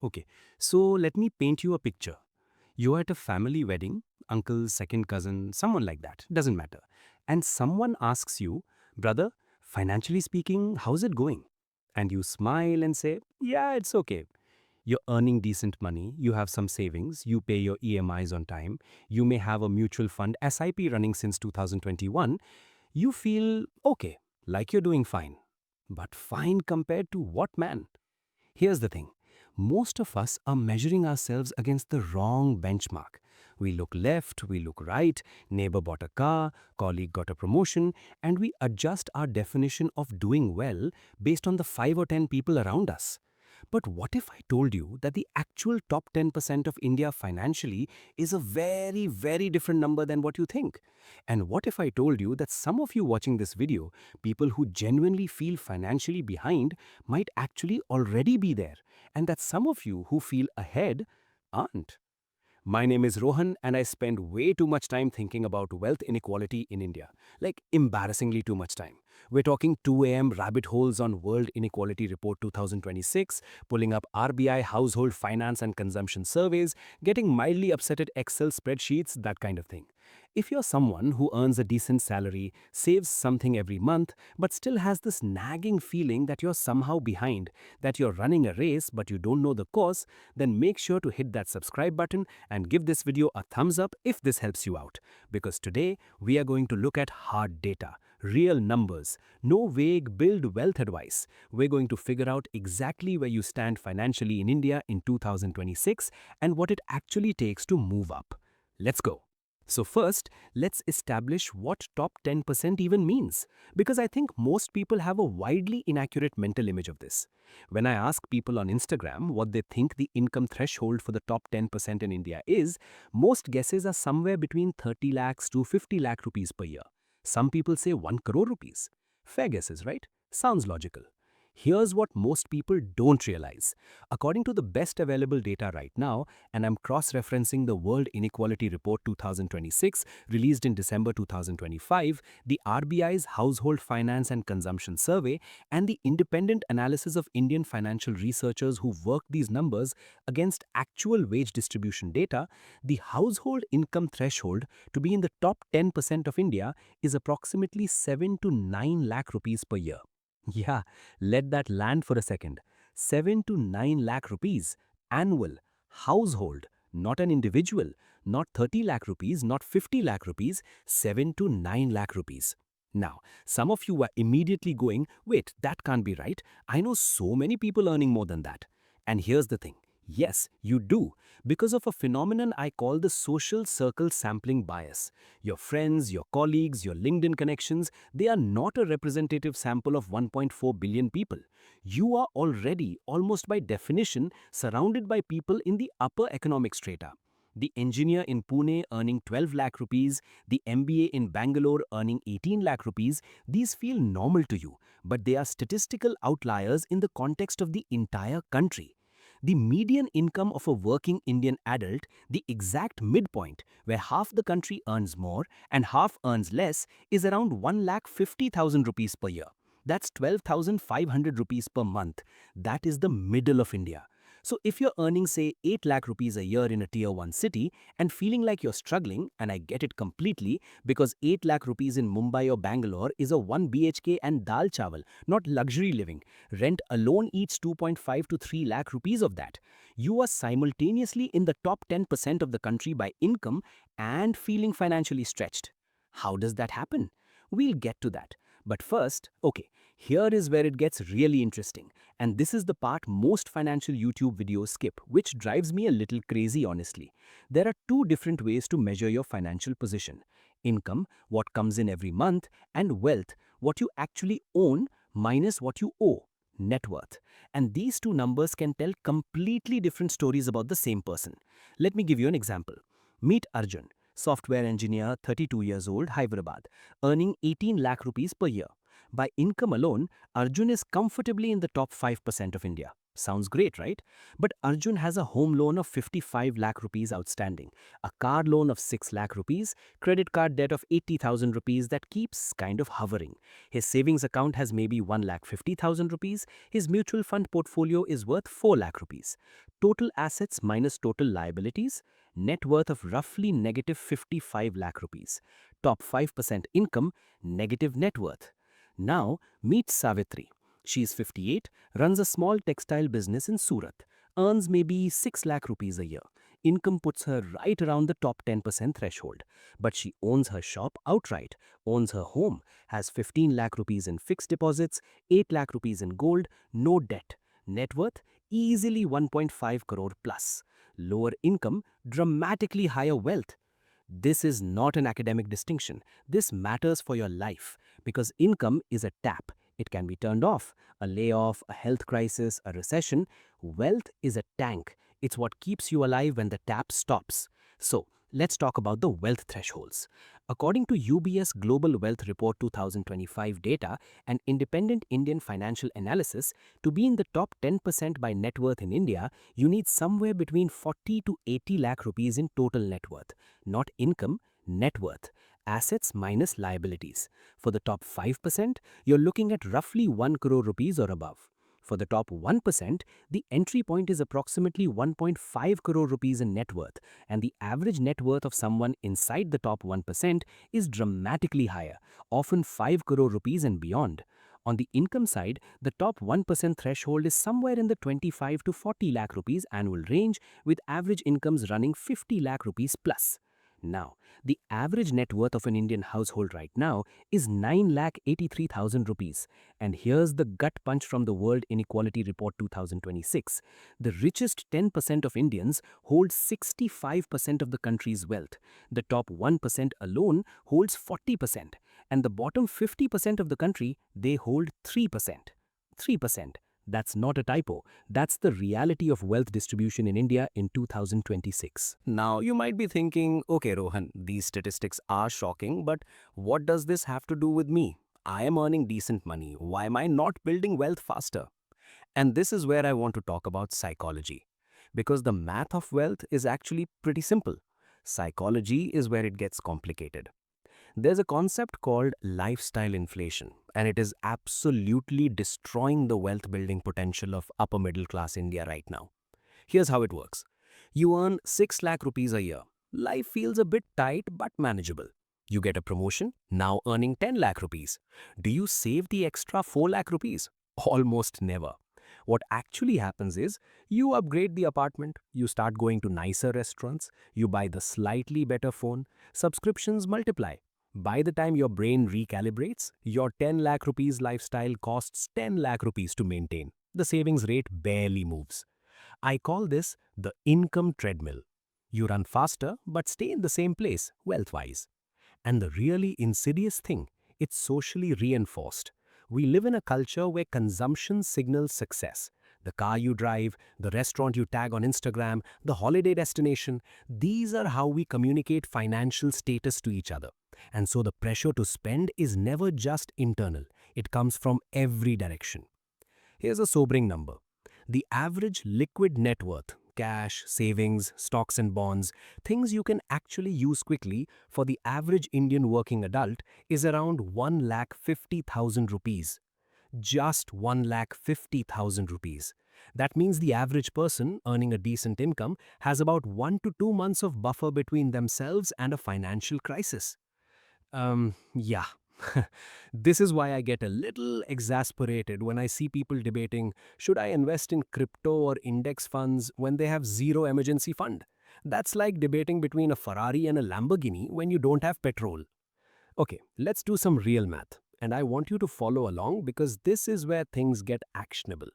Okay, so let me paint you a picture. You're at a family wedding, uncle, second cousin, someone like that, doesn't matter. And someone asks you, brother, financially speaking, how's it going? And you smile and say, yeah, it's okay. You're earning decent money, you have some savings, you pay your EMIs on time, you may have a mutual fund SIP running since 2021. You feel okay, like you're doing fine. But fine compared to what, man? Here's the thing. Most of us are measuring ourselves against the wrong benchmark. We look left, we look right, neighbor bought a car, colleague got a promotion, and we adjust our definition of doing well based on the 5 or 10 people around us. But what if I told you that the actual top 10% of India financially is a very, very different number than what you think? And what if I told you that some of you watching this video, people who genuinely feel financially behind, might actually already be there, and that some of you who feel ahead aren't? My name is Rohan, and I spend way too much time thinking about wealth inequality in India. Like, embarrassingly too much time. We're talking 2 a.m. rabbit holes on World Inequality Report 2026, pulling up RBI household finance and consumption surveys, getting mildly upset at Excel spreadsheets, that kind of thing. If you're someone who earns a decent salary, saves something every month, but still has this nagging feeling that you're somehow behind, that you're running a race but you don't know the course, then make sure to hit that subscribe button and give this video a thumbs up if this helps you out. Because today, we are going to look at hard data, real numbers, no vague build wealth advice. We're going to figure out exactly where you stand financially in India in 2026 and what it actually takes to move up. Let's go. So first, let's establish what top 10% even means, because I think most people have a widely inaccurate mental image of this. When I ask people on Instagram what they think the income threshold for the top 10% in India is, most guesses are somewhere between 30 lakhs to 50 lakh rupees per year. Some people say 1 crore rupees. Fair guesses, right? Sounds logical. Here's what most people don't realize. According to the best available data right now, and I'm cross-referencing the World Inequality Report 2026, released in December 2025, the RBI's Household Finance and Consumption Survey, and the independent analysis of Indian financial researchers who worked these numbers against actual wage distribution data, the household income threshold to be in the top 10% of India is approximately 7 to 9 lakh rupees per year. Yeah, let that land for a second. 7 to 9 lakh rupees, annual, household, not an individual, not 30 lakh rupees, not 50 lakh rupees, 7 to 9 lakh rupees. Now, some of you are immediately going, wait, that can't be right. I know so many people earning more than that. And here's the thing. Yes, you do, because of a phenomenon I call the social circle sampling bias. Your friends, your colleagues, your LinkedIn connections, they are not a representative sample of 1.4 billion people. You are already, almost by definition, surrounded by people in the upper economic strata. The engineer in Pune earning 12 lakh rupees, the MBA in Bangalore earning 18 lakh rupees, these feel normal to you, but they are statistical outliers in the context of the entire country. The median income of a working Indian adult, the exact midpoint where half the country earns more and half earns less, is around 1,50,000 rupees per year. That's 12,500 rupees per month. That is the middle of India. So if you're earning say 8 lakh rupees a year in a tier 1 city and feeling like you're struggling, and I get it completely because 8 lakh rupees in Mumbai or Bangalore is a 1 BHK and dal chawal, not luxury living. Rent alone eats 2.5 to 3 lakh rupees of that. You are simultaneously in the top 10% of the country by income and feeling financially stretched. How does that happen? We'll get to that. But first, okay, here is where it gets really interesting. And this is the part most financial YouTube videos skip, which drives me a little crazy, honestly. There are two different ways to measure your financial position: income, what comes in every month, and wealth, what you actually own minus what you owe, net worth. And these two numbers can tell completely different stories about the same person. Let me give you an example. Meet Arjun, software engineer, 32 years old, Hyderabad, earning 18 lakh rupees per year. By income alone, Arjun is comfortably in the top 5% of India. Sounds great, right? But Arjun has a home loan of 55 lakh rupees outstanding, a car loan of 6 lakh rupees, credit card debt of 80,000 rupees that keeps kind of hovering. His savings account has maybe 1 lakh 50,000 rupees. His mutual fund portfolio is worth 4 lakh rupees. Total assets minus total liabilities, net worth of roughly negative 55 lakh rupees. Top 5% income, negative net worth. Now, meet Savitri. She is 58, runs a small textile business in Surat, earns maybe 6 lakh rupees a year. Income puts her right around the top 10% threshold. But she owns her shop outright, owns her home, has 15 lakh rupees in fixed deposits, 8 lakh rupees in gold, no debt. Net worth, easily 1.5 crore plus. Lower income, dramatically higher wealth. This is not an academic distinction. This matters for your life because income is a tap. It can be turned off. A layoff, a health crisis, a recession. Wealth is a tank. It's what keeps you alive when the tap stops. So, let's talk about the wealth thresholds. According to UBS Global Wealth Report 2025 data and independent Indian financial analysis, to be in the top 10% by net worth in India, you need somewhere between 40 to 80 lakh rupees in total net worth. Not income, net worth. Assets minus liabilities. For the top 5%, you're looking at roughly 1 crore rupees or above. For the top 1%, the entry point is approximately 1.5 crore rupees in net worth, and the average net worth of someone inside the top 1% is dramatically higher, often 5 crore rupees and beyond. On the income side, the top 1% threshold is somewhere in the 25 to 40 lakh rupees annual range, with average incomes running 50 lakh rupees plus. Now, the average net worth of an Indian household right now is 9 lakh 83,000 rupees. And here's the gut punch from the World Inequality Report 2026. The richest 10% of Indians hold 65% of the country's wealth. The top 1% alone holds 40%. And the bottom 50% of the country, they hold 3%. 3%. That's not a typo. That's the reality of wealth distribution in India in 2026. Now, you might be thinking, okay, Rohan, these statistics are shocking, but what does this have to do with me? I am earning decent money. Why am I not building wealth faster? And this is where I want to talk about psychology. Because the math of wealth is actually pretty simple. Psychology is where it gets complicated. There's a concept called lifestyle inflation, and it is absolutely destroying the wealth building potential of upper middle class India right now. Here's how it works. You earn 6 lakh rupees a year. Life feels a bit tight but manageable. You get a promotion, now earning 10 lakh rupees. Do you save the extra 4 lakh rupees? Almost never. What actually happens is you upgrade the apartment, you start going to nicer restaurants, you buy the slightly better phone, subscriptions multiply. By the time your brain recalibrates, your 10 lakh rupees lifestyle costs 10 lakh rupees to maintain. The savings rate barely moves. I call this the income treadmill. You run faster but stay in the same place, wealth-wise. And the really insidious thing, it's socially reinforced. We live in a culture where consumption signals success. The car you drive, the restaurant you tag on Instagram, the holiday destination, these are how we communicate financial status to each other. And so the pressure to spend is never just internal. It comes from every direction. Here's a sobering number. The average liquid net worth, cash, savings, stocks and bonds, things you can actually use quickly for the average Indian working adult is around 1,50,000 rupees. Just 1,50,000 rupees. That means the average person earning a decent income has about 1 to 2 months of buffer between themselves and a financial crisis. Yeah. This is why I get a little exasperated when I see people debating, should I invest in crypto or index funds when they have zero emergency fund? That's like debating between a Ferrari and a Lamborghini when you don't have petrol. Okay, let's do some real math. And I want you to follow along because this is where things get actionable.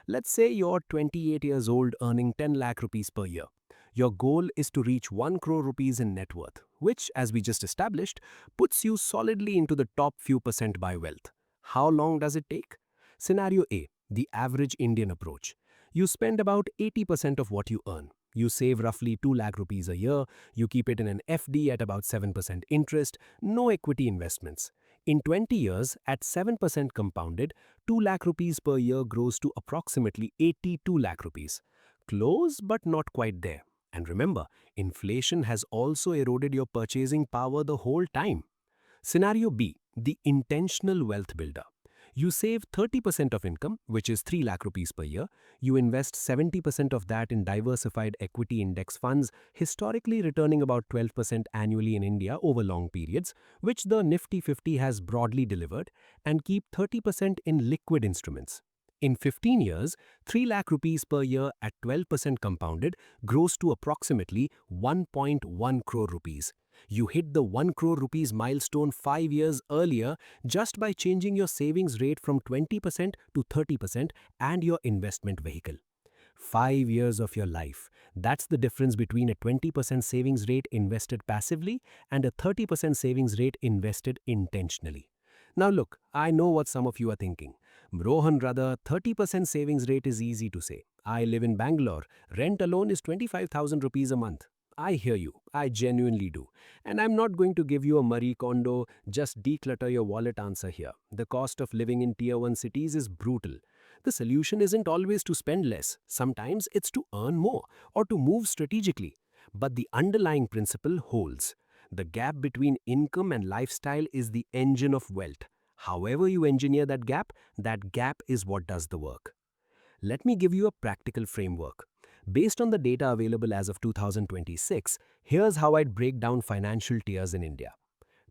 Let's say you're 28 years old earning 10 lakh rupees per year. Your goal is to reach 1 crore rupees in net worth, which, as we just established, puts you solidly into the top few percent by wealth. How long does it take? Scenario A, the average Indian approach. You spend about 80% of what you earn. You save roughly 2 lakh rupees a year, you keep it in an FD at about 7% interest, no equity investments. In 20 years, at 7% compounded, 2 lakh rupees per year grows to approximately 82 lakh rupees. Close but not quite there. And remember, inflation has also eroded your purchasing power the whole time. Scenario B, the intentional wealth builder. You save 30% of income, which is 3 lakh rupees per year. You invest 70% of that in diversified equity index funds, historically returning about 12% annually in India over long periods, which the Nifty 50 has broadly delivered, and keep 30% in liquid instruments. In 15 years, 3 lakh rupees per year at 12% compounded grows to approximately 1.1 crore rupees. You hit the 1 crore rupees milestone 5 years earlier just by changing your savings rate from 20% to 30% and your investment vehicle. 5 years of your life. That's the difference between a 20% savings rate invested passively and a 30% savings rate invested intentionally. Now look, I know what some of you are thinking. Rohan brother, 30% savings rate is easy to say. I live in Bangalore. Rent alone is 25,000 rupees a month. I hear you. I genuinely do. And I'm not going to give you a Marie Kondo, just declutter your wallet answer here. The cost of living in tier 1 cities is brutal. The solution isn't always to spend less. Sometimes it's to earn more or to move strategically. But the underlying principle holds. The gap between income and lifestyle is the engine of wealth. However you engineer that gap is what does the work. Let me give you a practical framework. Based on the data available as of 2026, here's how I'd break down financial tiers in India.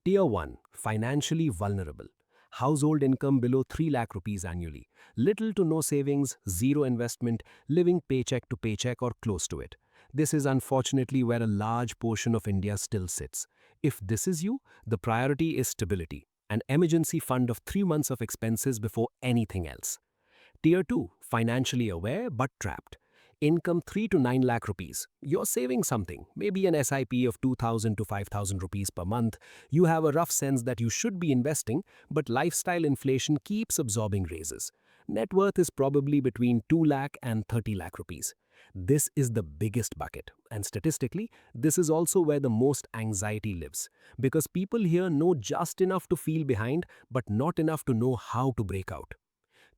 Tier 1, financially vulnerable. Household income below 3 lakh rupees annually. Little to no savings, zero investment, living paycheck to paycheck or close to it. This is unfortunately where a large portion of India still sits. If this is you, the priority is stability, an emergency fund of 3 months of expenses before anything else. Tier 2, financially aware but trapped. Income 3 to 9 lakh rupees. You're saving something, maybe an SIP of 2,000 to 5,000 rupees per month. You have a rough sense that you should be investing, but lifestyle inflation keeps absorbing raises. Net worth is probably between 2 lakh and 30 lakh rupees. This is the biggest bucket, and statistically, this is also where the most anxiety lives, because people here know just enough to feel behind, but not enough to know how to break out.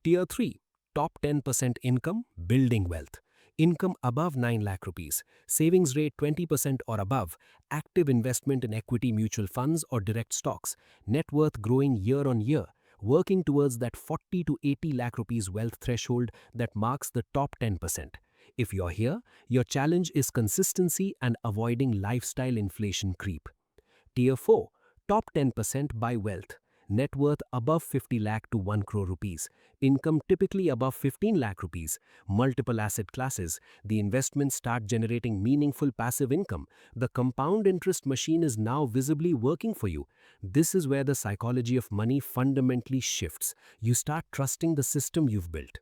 Tier 3, top 10% income, building wealth. Income above 9 lakh rupees, savings rate 20% or above, active investment in equity mutual funds or direct stocks, net worth growing year on year, working towards that 40 to 80 lakh rupees wealth threshold that marks the top 10%. If you're here, your challenge is consistency and avoiding lifestyle inflation creep. Tier 4, top 10% by wealth. Net worth above 50 lakh to 1 crore rupees. Income typically above 15 lakh rupees. Multiple asset classes. The investments start generating meaningful passive income. The compound interest machine is now visibly working for you. This is where the psychology of money fundamentally shifts. You start trusting the system you've built.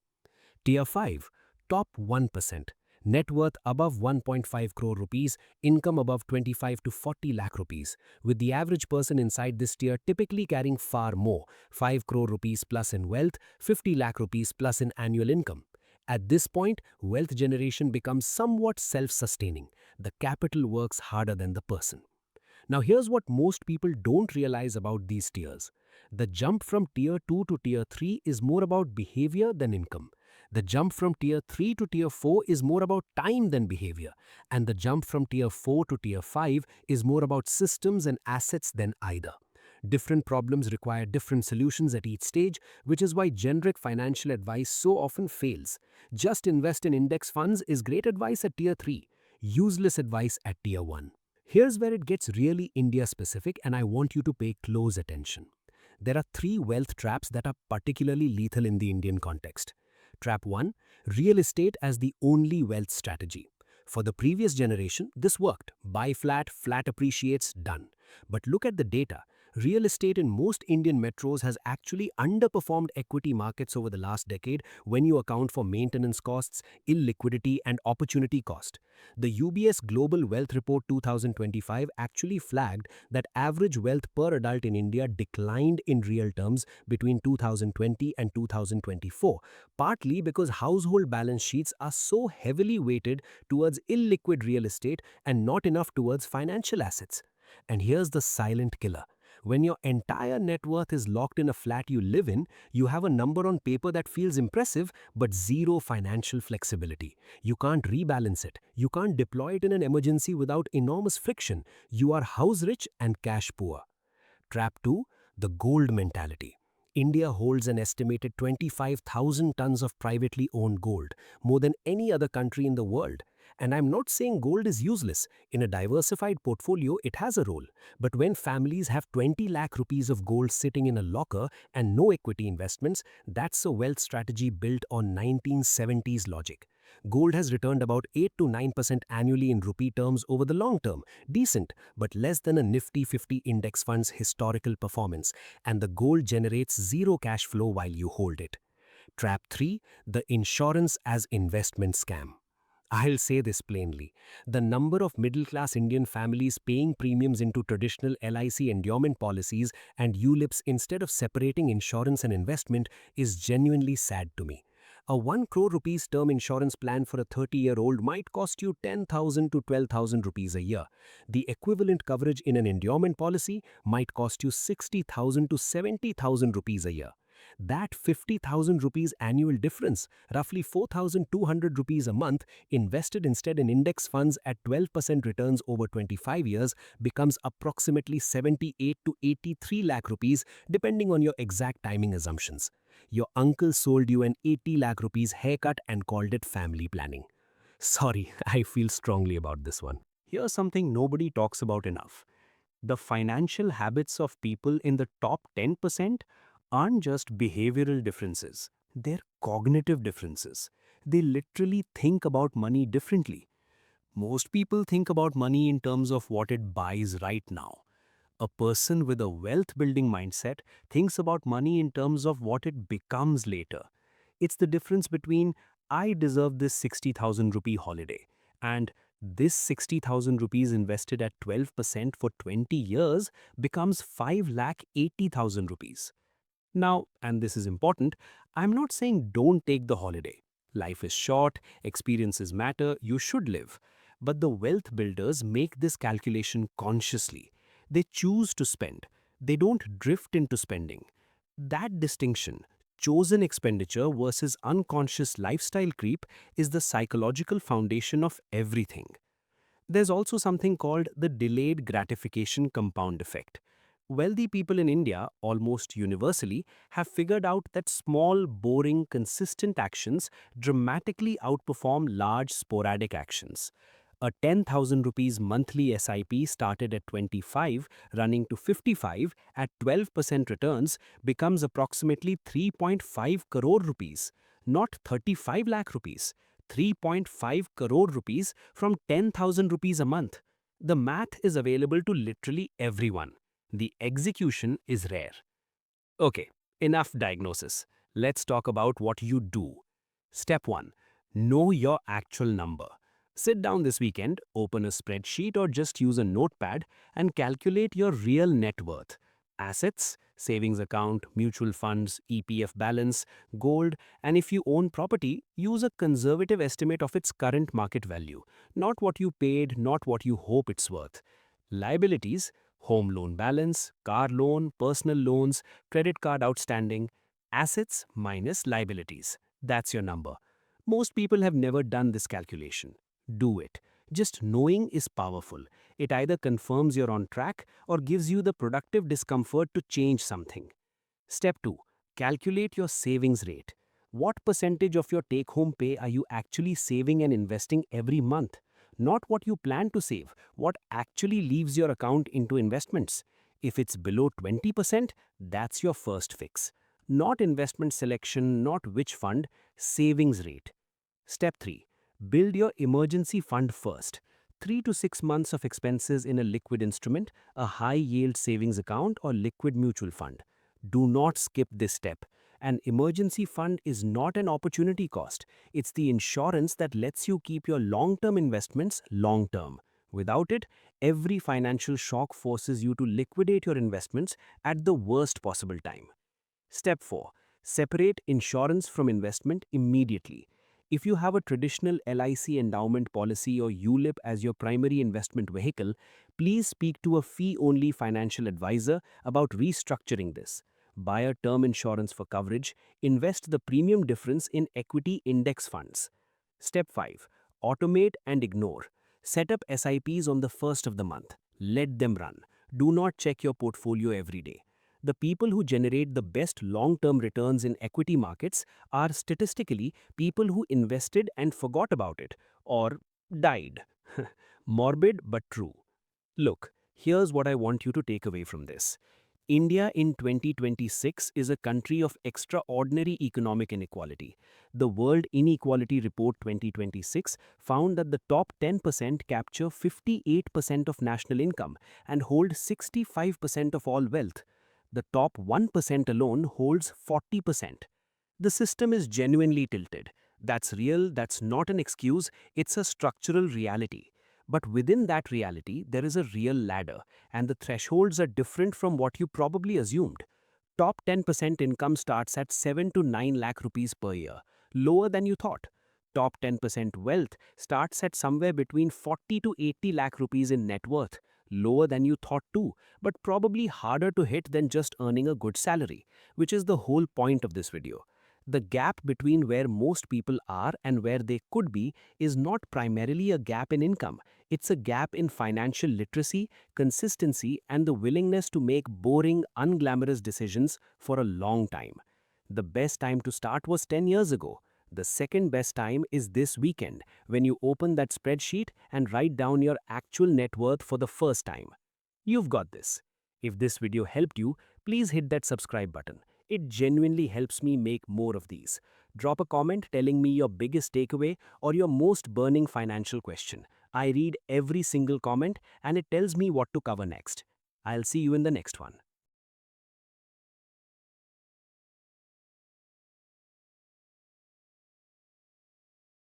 Tier 5, top 1%. Net worth above 1.5 crore rupees, income above 25 to 40 lakh rupees, with the average person inside this tier typically carrying far more, 5 crore rupees plus in wealth, 50 lakh rupees plus in annual income. At this point, wealth generation becomes somewhat self-sustaining. The capital works harder than the person. Now here's what most people don't realize about these tiers. The jump from tier 2 to tier 3 is more about behavior than income. The jump from tier 3 to tier 4 is more about time than behavior. And the jump from tier 4 to tier 5 is more about systems and assets than either. Different problems require different solutions at each stage, which is why generic financial advice so often fails. Just invest in index funds is great advice at tier 3, useless advice at tier 1. Here's where it gets really India-specific, and I want you to pay close attention. There are 3 wealth traps that are particularly lethal in the Indian context. Trap 1, real estate as the only wealth strategy. For the previous generation, this worked. Buy flat, flat appreciates, done. But look at the data. Real estate in most Indian metros has actually underperformed equity markets over the last decade when you account for maintenance costs, illiquidity, and opportunity cost. The UBS Global Wealth Report 2025 actually flagged that average wealth per adult in India declined in real terms between 2020 and 2024, partly because household balance sheets are so heavily weighted towards illiquid real estate and not enough towards financial assets. And here's the silent killer. When your entire net worth is locked in a flat you live in, you have a number on paper that feels impressive but zero financial flexibility. You can't rebalance it. You can't deploy it in an emergency without enormous friction. You are house rich and cash poor. Trap 2, the gold mentality. India holds an estimated 25,000 tons of privately owned gold, more than any other country in the world. And I'm not saying gold is useless. In a diversified portfolio, it has a role. But when families have 20 lakh rupees of gold sitting in a locker and no equity investments, that's a wealth strategy built on 1970s logic. Gold has returned about 8 to 9% annually in rupee terms over the long term. Decent, but less than a Nifty 50 index fund's historical performance, and the gold generates zero cash flow while you hold it. Trap 3, the insurance as investment scam. I'll say this plainly. The number of middle class Indian families paying premiums into traditional LIC endowment policies and ULIPs instead of separating insurance and investment is genuinely sad to me. A 1 crore rupees term insurance plan for a 30-year-old might cost you 10,000 to 12,000 rupees a year. The equivalent coverage in an endowment policy might cost you 60,000 to 70,000 rupees a year. That 50,000 rupees annual difference, roughly 4,200 rupees a month, invested instead in index funds at 12% returns over 25 years, becomes approximately 78 to 83 lakh rupees, depending on your exact timing assumptions. Your uncle sold you an 80 lakh rupees haircut and called it family planning. Sorry, I feel strongly about this one. Here's something nobody talks about enough. The financial habits of people in the top 10% aren't just behavioral differences, they're cognitive differences. They literally think about money differently. Most people think about money in terms of what it buys right now. A person with a wealth building mindset thinks about money in terms of what it becomes later. It's the difference between I deserve this 60,000 rupee holiday and this 60,000 rupees invested at 12% for 20 years becomes 5,80,000 rupees. Now, and this is important, I'm not saying don't take the holiday. Life is short, experiences matter, you should live. But the wealth builders make this calculation consciously. They choose to spend. They don't drift into spending. That distinction, chosen expenditure versus unconscious lifestyle creep, is the psychological foundation of everything. There's also something called the delayed gratification compound effect. Wealthy people in India, almost universally, have figured out that small, boring, consistent actions dramatically outperform large, sporadic actions. A 10,000 rupees monthly SIP started at 25, running to 55 at 12% returns becomes approximately 3.5 crore rupees, not 35 lakh rupees. 3.5 crore rupees from 10,000 rupees a month. The math is available to literally everyone. The execution is rare. Okay, enough diagnosis. Let's talk about what you do. Step 1. Know your actual number. Sit down this weekend, open a spreadsheet or just use a notepad and calculate your real net worth. Assets, savings account, mutual funds, EPF balance, gold, and if you own property, use a conservative estimate of its current market value. Not what you paid, not what you hope it's worth. Liabilities, home loan balance, car loan, personal loans, credit card outstanding. Assets minus liabilities. That's your number. Most people have never done this calculation. Do it. Just knowing is powerful. It either confirms you're on track or gives you the productive discomfort to change something. Step 2. Calculate your savings rate. What percentage of your take-home pay are you actually saving and investing every month? Not what you plan to save, what actually leaves your account into investments. If it's below 20%, that's your first fix. Not investment selection, not which fund, savings rate. Step 3. Build your emergency fund first. 3 to 6 months of expenses in a liquid instrument, a high-yield savings account or liquid mutual fund. Do not skip this step. An emergency fund is not an opportunity cost. It's the insurance that lets you keep your long-term investments long-term. Without it, every financial shock forces you to liquidate your investments at the worst possible time. Step 4. Separate insurance from investment immediately. If you have a traditional LIC endowment policy or ULIP as your primary investment vehicle, please speak to a fee-only financial advisor about restructuring this. Buy a term insurance for coverage, invest the premium difference in equity index funds. Step 5. Automate and ignore. Set up SIPs on the first of the month. Let them run. Do not check your portfolio every day. The people who generate the best long-term returns in equity markets are statistically people who invested and forgot about it or died. Morbid but true. Look, here's what I want you to take away from this. India in 2026 is a country of extraordinary economic inequality. The World Inequality Report 2026 found that the top 10% capture 58% of national income and hold 65% of all wealth. The top 1% alone holds 40%. The system is genuinely tilted. That's real, that's not an excuse, it's a structural reality. But within that reality, there is a real ladder, and the thresholds are different from what you probably assumed. Top 10% income starts at 7 to 9 lakh rupees per year, lower than you thought. Top 10% wealth starts at somewhere between 40 to 80 lakh rupees in net worth, lower than you thought too, but probably harder to hit than just earning a good salary, which is the whole point of this video. The gap between where most people are and where they could be is not primarily a gap in income. It's a gap in financial literacy, consistency, and the willingness to make boring, unglamorous decisions for a long time. The best time to start was 10 years ago. The second best time is this weekend when you open that spreadsheet and write down your actual net worth for the first time. You've got this. If this video helped you, please hit that subscribe button. It genuinely helps me make more of these. Drop a comment telling me your biggest takeaway or your most burning financial question. I read every single comment and it tells me what to cover next. I'll see you in the next one.